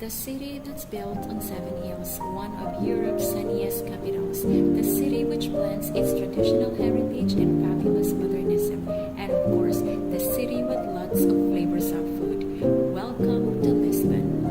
The city that's built on seven hills, one of Europe's sunniest capitals, the city which blends its traditional heritage and fabulous modernism, and of course, the city with lots of flavors of food. Welcome to Lisbon.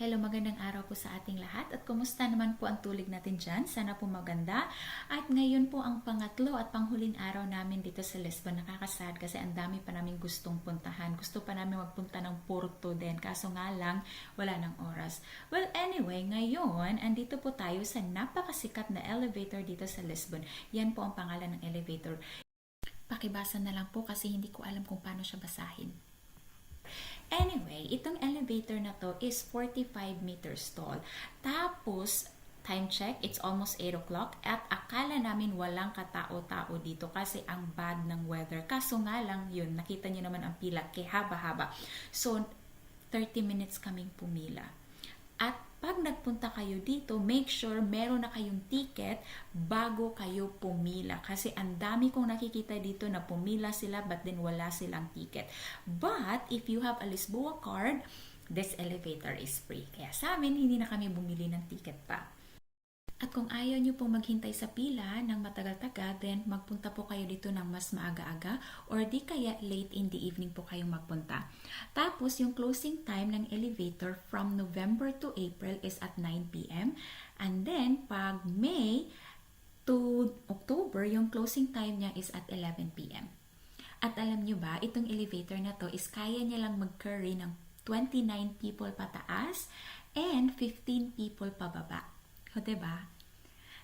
Hello, magandang araw po sa ating lahat at kumusta naman po ang tulig natin dyan? Sana po maganda. At ngayon po ang pangatlo at panghuling araw namin dito sa Lisbon. Nakakasad kasi ang dami pa namin gustong puntahan. Gusto pa namin magpunta ng Porto din, kaso nga lang wala ng oras. Well, anyway, ngayon andito po tayo sa napakasikat na elevator dito sa Lisbon. Yan po ang pangalan ng elevator. Pakibasa na lang po kasi hindi ko alam kung paano siya basahin. Anyway, itong elevator na to is 45 meters tall. Tapos, time check, it's almost 8 o'clock at akala namin walang katao-tao dito kasi ang bad ng weather. Kaso nga lang yun, nakita nyo naman ang pila, kaya haba-haba. So, 30 minutes kaming pumila. At pag nagpunta kayo dito, make sure meron na kayong ticket bago kayo pumila. Kasi ang dami kong nakikita dito na pumila sila but then wala silang ticket. But if you have a Lisboa card, this elevator is free. Kaya sa amin, hindi na kami bumili ng ticket pa. At kung ayaw nyo pong maghintay sa pila ng matagal-tagal, then magpunta po kayo dito ng mas maaga-aga or di kaya late in the evening po kayong magpunta. Tapos yung closing time ng elevator from November to April is at 9 p.m. And then pag May to October, yung closing time niya is at 11 p.m. At alam nyo ba, itong elevator na to is kaya niya lang mag-carry ng 29 people pataas and 15 people pababa. O, diba?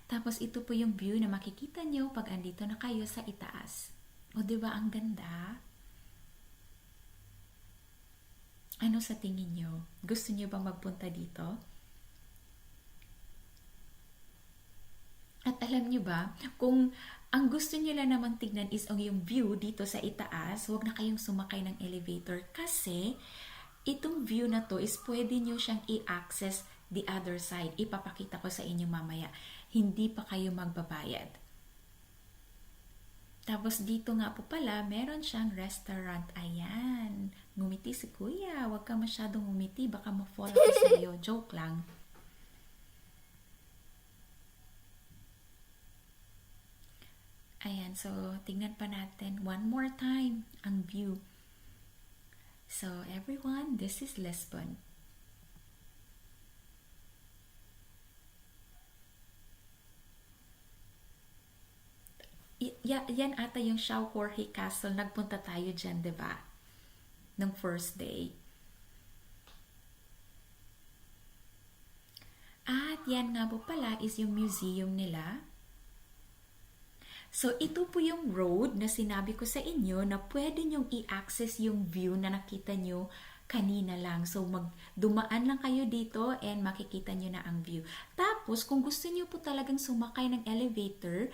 Tapos ito po yung view na makikita nyo pag andito na kayo sa itaas. O, diba? Ang ganda. Ano sa tingin nyo? Gusto nyo bang magpunta dito? At alam nyo ba, kung ang gusto nyo lang naman tignan is ang yung view dito sa itaas, huwag na kayong sumakay ng elevator kasi itong view na to is pwede nyo siyang i-access the other side. Ipapakita ko sa inyo mamaya. Hindi pa kayo magbabayad. Tapos dito nga po pala, meron siyang restaurant. Ayan. Ngumiti si kuya. Huwag ka masyadong ngumiti. Baka ma-fall ako sa iyo. Joke lang. Ayan. So, tingnan pa natin one more time ang view. So, everyone, this is Lisbon. Yan ata yung São Jorge Castle. Nagpunta tayo dyan, diba? Nung first day. At yan nga po pala is yung museum nila. So, ito po yung road na sinabi ko sa inyo na pwede nyong i-access yung view na nakita nyo kanina lang. So, dumaan lang kayo dito and makikita nyo na ang view. Tapos, kung gusto nyo po talagang sumakay ng elevator,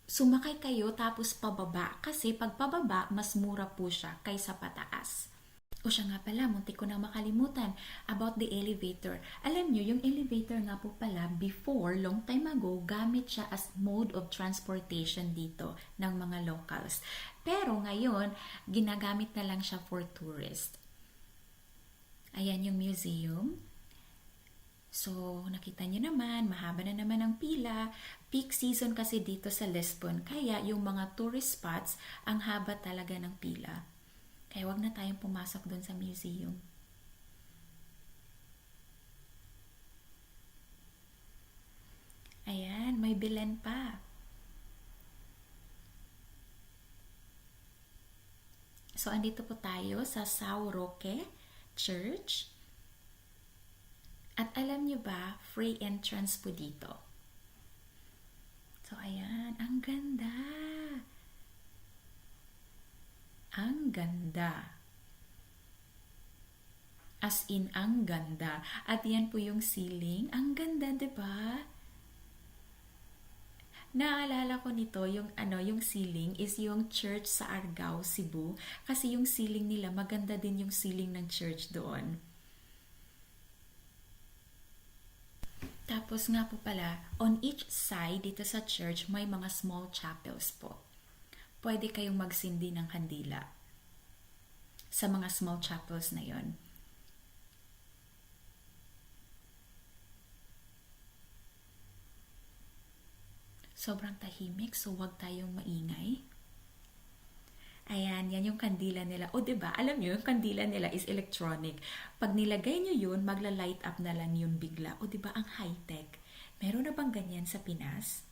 sumakay kayo tapos pababa kasi pag pababa, mas mura po siya kaysa pataas. O siya nga pala, muntik ko na makalimutan about the elevator. Alam nyo, yung elevator nga po pala, before, long time ago, gamit siya as mode of transportation dito ng mga locals. Pero ngayon, ginagamit na lang siya for tourists. Ayan yung museum. So, nakita nyo naman, mahaba na naman ang pila. Peak season kasi dito sa Lisbon. Kaya yung mga tourist spots, ang haba talaga ng pila. Kaya wag na tayong pumasok doon sa museum. Ayan, may bilen pa. So, andito po tayo sa São Roque Church. At alam nyo ba, free entrance po dito. So, ayan. Ang ganda. Ang ganda. As in, ang ganda. At yan po yung ceiling. Ang ganda, diba? Naalala ko nito, yung ceiling is yung church sa Argao, Cebu. Kasi yung ceiling nila, maganda din yung ceiling ng church doon. Tapos nga po pala, on each side dito sa church, may mga small chapels po. Pwede kayong magsindi ng kandila. sa mga small chapels na yon. Sobrang tahimik, so wag tayong maingay. Ayan, yan yung kandila nila. O, diba? Alam nyo, yung kandila nila is electronic. Pag nilagay nyo yun, magla-light up na lang yun bigla. O, diba? Ang high-tech. Meron na bang ganyan sa Pinas?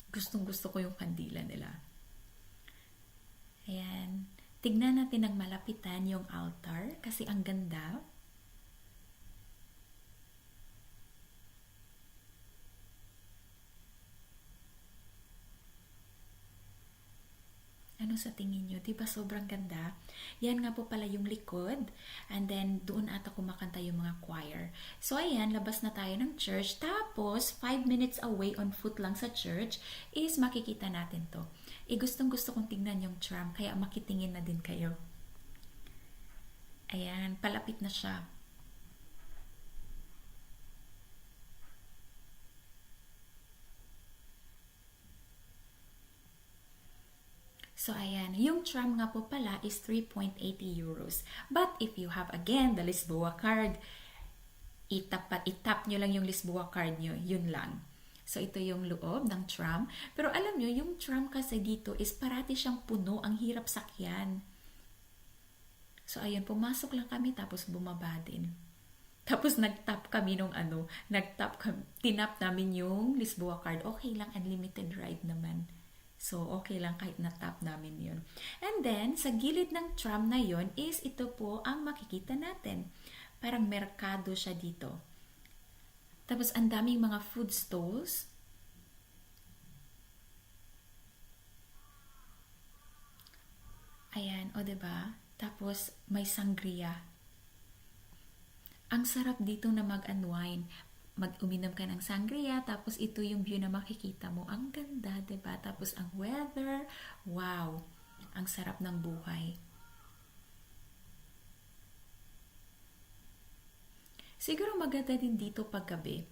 Gustong-gusto ko yung kandila nila. Ayan. Tignan natin ng malapitan yung altar kasi ang ganda. Ano sa tingin nyo? Diba sobrang ganda? Yan nga po pala yung likod. And then, doon ata kumakanta yung mga choir. So, ayan, labas na tayo ng church. Tapos, 5 minutes away on foot lang sa church is makikita natin to. Gustong gusto kong tingnan yung tram, kaya makitingin na din kayo. Ayan, palapit na siya. So, ayan. Yung tram nga po pala is 3.80 euros. But if you have, again, the Lisboa card, itap nyo lang yung Lisboa card nyo. Yun lang. So, ito yung loob ng tram. Pero alam nyo, yung tram kasi dito is parati siyang puno. Ang hirap sakyan. So, ayun. Pumasok lang kami tapos bumaba din. Tapos nag-tap kami nung tinap namin yung Lisboa card. Okay lang, unlimited ride naman. So, okay lang kahit na-tap namin yun. And then, sa gilid ng tram na yun is ito po ang makikita natin. Parang merkado siya dito. Tapos, ang daming mga food stalls. Ayan, o diba? Tapos, may sangria. Ang sarap dito na mag-unwind. Uminom ka ng sangria, tapos ito yung view na makikita mo. Ang ganda, diba? Tapos ang weather, wow! Ang sarap ng buhay. Siguro maganda din dito paggabi.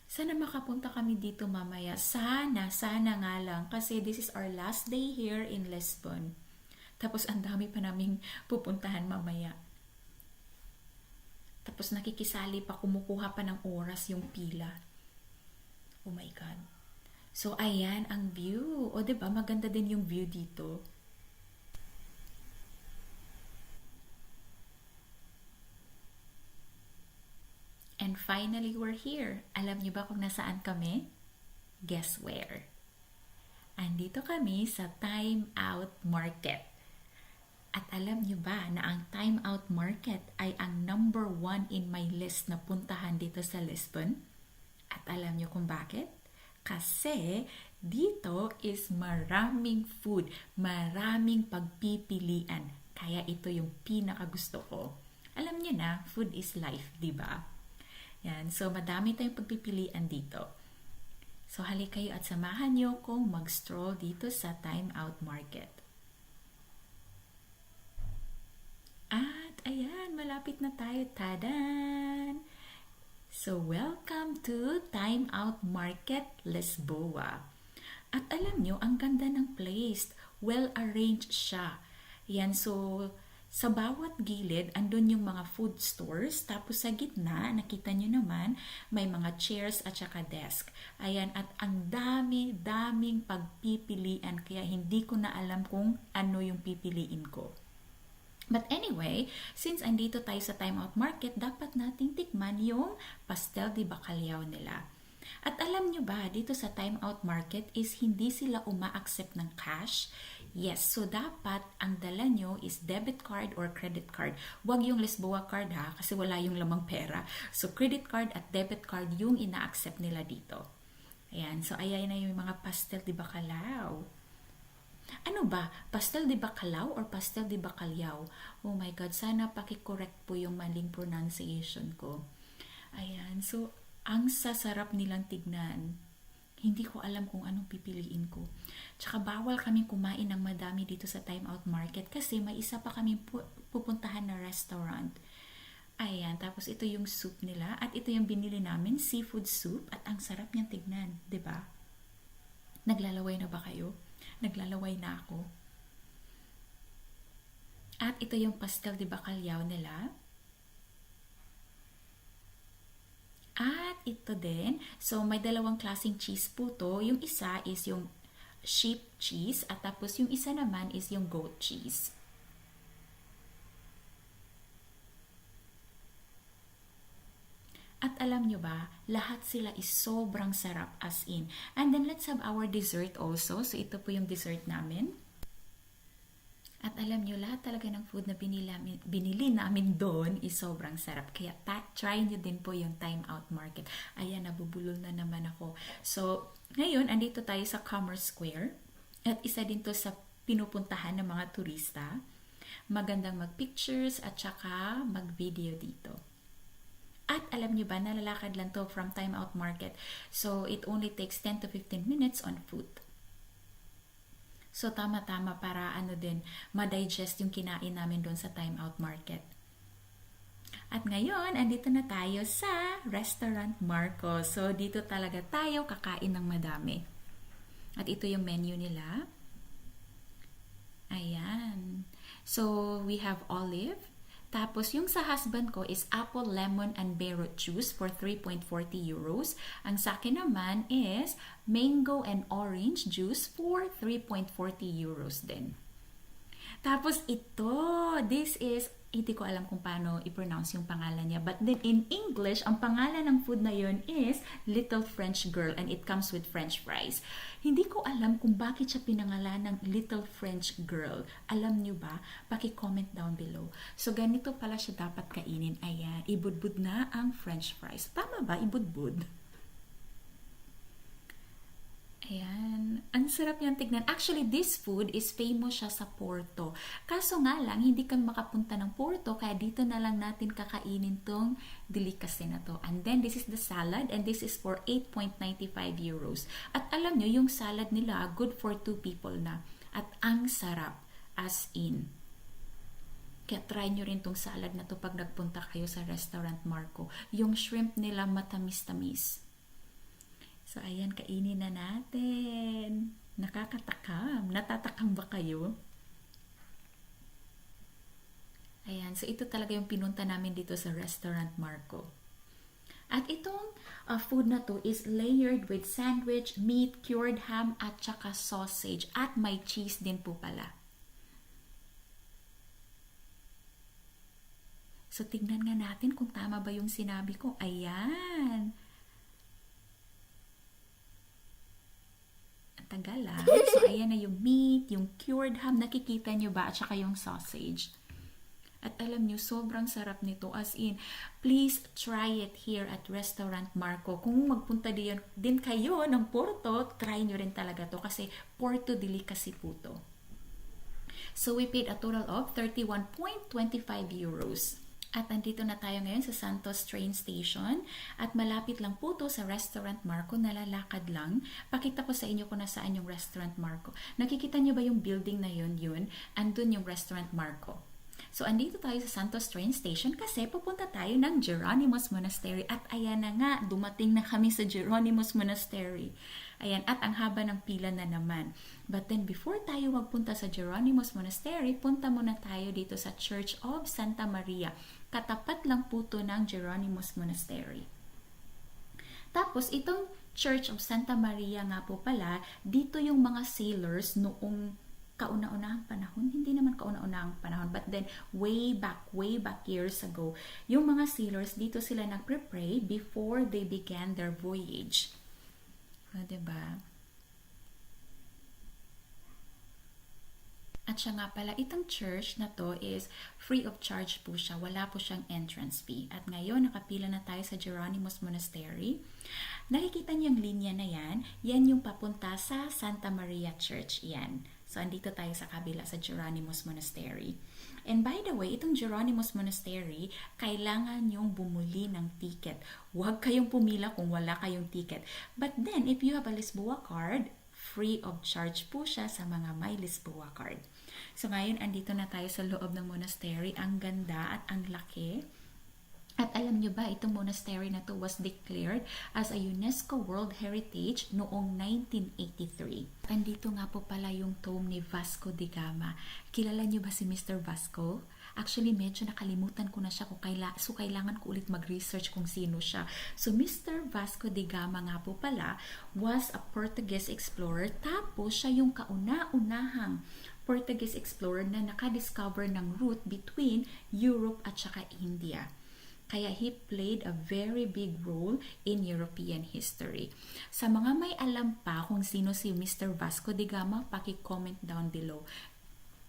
Sana makapunta kami dito mamaya. Sana nga lang. Kasi this is our last day here in Lisbon. Tapos ang dami pa naming pupuntahan mamaya. Tapos nakikisali pa, kumukuha pa ng oras yung pila. Oh my God. So, ayan ang view. O, diba? Maganda din yung view dito. And finally, we're here. Alam niyo ba kung nasaan kami? Guess where? Andito kami sa Time Out Market. At alam nyo ba na ang Time Out Market ay ang number 1 in my list na puntahan dito sa Lisbon? At alam nyo kung bakit? Kasi dito is maraming food, maraming pagpipilian. Kaya ito yung pinakagusto ko. Alam nyo na, food is life, di ba? Yan, so madami tayong pagpipilian dito. So halik kayo at samahan nyo kung mag-stroll dito sa Time Out Market. At ayan, malapit na tayo. Tadan! So, welcome to Time Out Market, Lisboa. At alam nyo, ang ganda ng place. Well-arranged siya. Yan, so, sa bawat gilid, andun yung mga food stores. Tapos sa gitna, nakita nyo naman, may mga chairs at saka desk. Ayan, at ang daming pagpipilian. Kaya hindi ko na alam kung ano yung pipiliin ko. But anyway, since andito tayo sa Time Out Market, dapat nating tikman yung pastel de bacalhau nila. At alam nyo ba, dito sa Time Out Market is hindi sila uma-accept ng cash. Yes, so dapat ang dala nyo is debit card or credit card. Huwag yung Lisboa card ha, kasi wala yung lamang pera. So credit card at debit card yung ina-accept nila dito. Ayan, so ayan na yung mga pastel de bacalhau. Ano ba? Pastel de bacalhau or pastel de bacalhau? Oh my God, sana paki-correct po yung maling pronunciation ko. Ayan, so ang sasarap nilang tignan. Hindi ko alam kung anong pipiliin ko. Tsaka bawal kami kumain ng madami dito sa Time Out Market kasi may isa pa kami pupuntahan na restaurant. Ayan, tapos ito yung soup nila at ito yung binili namin, seafood soup, at ang sarap niyang tignan, 'di ba? Naglalaway na ba kayo? Naglalaway na ako. At ito yung pastel de bacalhau nila. At ito din, so may dalawang klaseng cheese po to. Yung isa is yung sheep cheese at tapos yung isa naman is yung goat cheese. At alam nyo ba, lahat sila is sobrang sarap as in. And then let's have our dessert also. So ito po yung dessert namin. At alam nyo, lahat talaga ng food na binili namin doon is sobrang sarap. Kaya try nyo din po yung Time Out Market. Ayan, nabubulol na naman ako. So, ngayon, andito tayo sa Commerce Square. At isa din to sa pinupuntahan ng mga turista. Magandang mag-pictures at saka mag-video dito. At alam nyo ba, nalalakad lang to from Time Out Market. So, it only takes 10 to 15 minutes on foot. So, tama-tama para ma-digest yung kinain namin doon sa Time Out Market. At ngayon, andito na tayo sa Restaurant Marco. So, dito talaga tayo kakain ng madami. At ito yung menu nila. Ayan. So, we have olive. Tapos, yung sa husband ko is apple, lemon, and beetroot juice for 3.40 euros. Ang sa akin naman is mango and orange juice for 3.40 euros din. Tapos ito, this is, hindi ko alam kung paano i-pronounce yung pangalan niya. But then in English, ang pangalan ng food na yun is Little French Girl and it comes with French fries. Hindi ko alam kung bakit siya pinangalan ng Little French Girl. Alam niyo ba? Paki-comment down below. So ganito pala siya dapat kainin. Ayan, ibudbud na ang French fries. Tama ba? Ibudbud? Ayan. Ang sarap niyang tignan. Actually, this food is famous siya sa Porto. Kaso nga lang, hindi kami makapunta ng Porto, kaya dito na lang natin kakainin tong delicacy na to. And then, this is the salad, and this is for 8.95 euros. At alam nyo, yung salad nila, good for 2 people na. At ang sarap, as in. Kaya try nyo rin tong salad na to pag nagpunta kayo sa Restaurant Marco. Yung shrimp nila matamis-tamis. So, ayan, kainin na natin. Nakakatakam. Natatakam ba kayo? Ayan, so ito talaga yung pinunta namin dito sa Restaurant Marco. At itong food na to is layered with sandwich, meat, cured ham, at saka sausage. At may cheese din po pala. So, tignan nga natin kung tama ba yung sinabi ko. Ayan. Tagal ah. So, ayan na yung meat, yung cured ham, nakikita nyo ba? At saka yung sausage. At alam nyo, sobrang sarap nito. As in, please try it here at Restaurant Marco. Kung magpunta din kayo ng Porto, try nyo rin talaga to kasi Porto delicacy po to. So, we paid a total of 31.25 euros. At andito na tayo ngayon sa Santos train station at malapit lang po to sa Restaurant Marco, nalalakad lang. Pakita ko sa inyo kung nasaan yung Restaurant Marco. Nakikita nyo ba yung building na yun? Andun yung Restaurant Marco. So, andito tayo sa Santos train station kasi pupunta tayo ng Jeronimos Monastery. At ayan na nga, dumating na kami sa Jeronimos Monastery. Ayan, at ang haba ng pila na naman. But then, before tayo magpunta sa Jeronimos Monastery, punta muna tayo dito sa Church of Santa Maria. Katapat lang po to ng Jeronimos Monastery. Tapos, itong Church of Santa Maria nga po pala, dito yung mga sailors noong kauna-unahang panahon, hindi naman kauna-unahang panahon, but then way back years ago, yung mga sailors, dito sila nagpre-pray before they began their voyage. O, diba? At siya nga pala, itong church na to is free of charge po siya. Wala po siyang entrance fee. At ngayon, nakapila na tayo sa Jeronimos Monastery. Nakikita niyo yung linya na yan. Yan yung papunta sa Santa Maria Church. Yan. So, andito tayo sa kabila sa Jeronimos Monastery. And by the way, itong Jeronimos Monastery, kailangan yung bumuli ng ticket. Huwag kayong pumila kung wala kayong ticket. But then, if you have a Lisboa card, free of charge po siya sa mga may Lisboa card. So ngayon, andito na tayo sa loob ng monastery. Ang ganda at ang laki. At alam nyo ba, itong monastery na to was declared as a UNESCO World Heritage noong 1983. Andito nga po pala yung tomb ni Vasco da Gama. Kilala nyo ba si Mr. Vasco? Actually, medyo nakalimutan ko na siya so kailangan ko ulit mag-research kung sino siya. So, Mr. Vasco da Gama nga po pala was a Portuguese explorer. Tapos, siya yung kauna-unahang Portuguese explorer na nakadiscover ng route between Europe at saka India. Kaya he played a very big role in European history. Sa mga may alam pa kung sino si Mr. Vasco da Gama, paki-comment down below.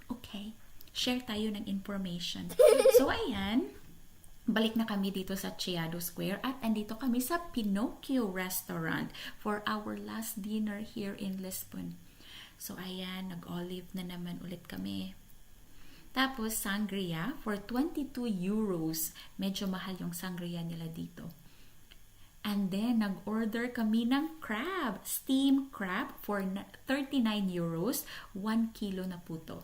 Okay, share tayo ng information. So ayan, balik na kami dito sa Chiado Square at andito kami sa Pinocchio Restaurant for our last dinner here in Lisbon. So ayan, nag-olive na naman ulit kami. Tapos, sangria for 22 euros. Medyo mahal yung sangria nila dito. And then, nag-order kami ng crab. Steamed crab for 39 euros. 1 kilo na po to.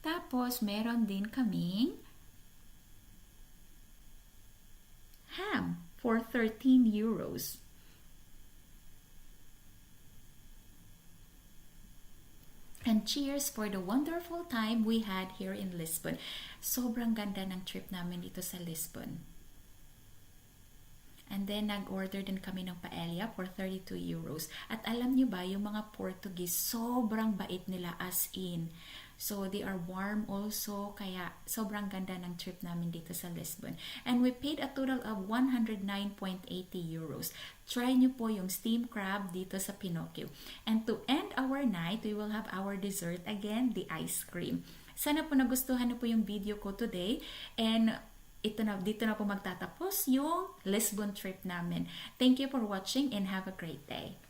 Tapos, meron din kaming ham for 13 euros. And cheers for the wonderful time we had here in Lisbon. Sobrang ganda ng trip namin dito sa Lisbon. And then, nag-order din kami ng paella for 32 euros. At alam nyo ba, yung mga Portuguese, sobrang bait nila as in. So, they are warm also. Kaya, sobrang ganda ng trip namin dito sa Lisbon. And we paid a total of 109.80 euros. Try nyo po yung steamed crab dito sa Pinocchio. And to end our night, we will have our dessert again, the ice cream. Sana po nagustuhan nyo po yung video ko today. And dito na po magtatapos yung Lisbon trip namin. Thank you for watching and have a great day.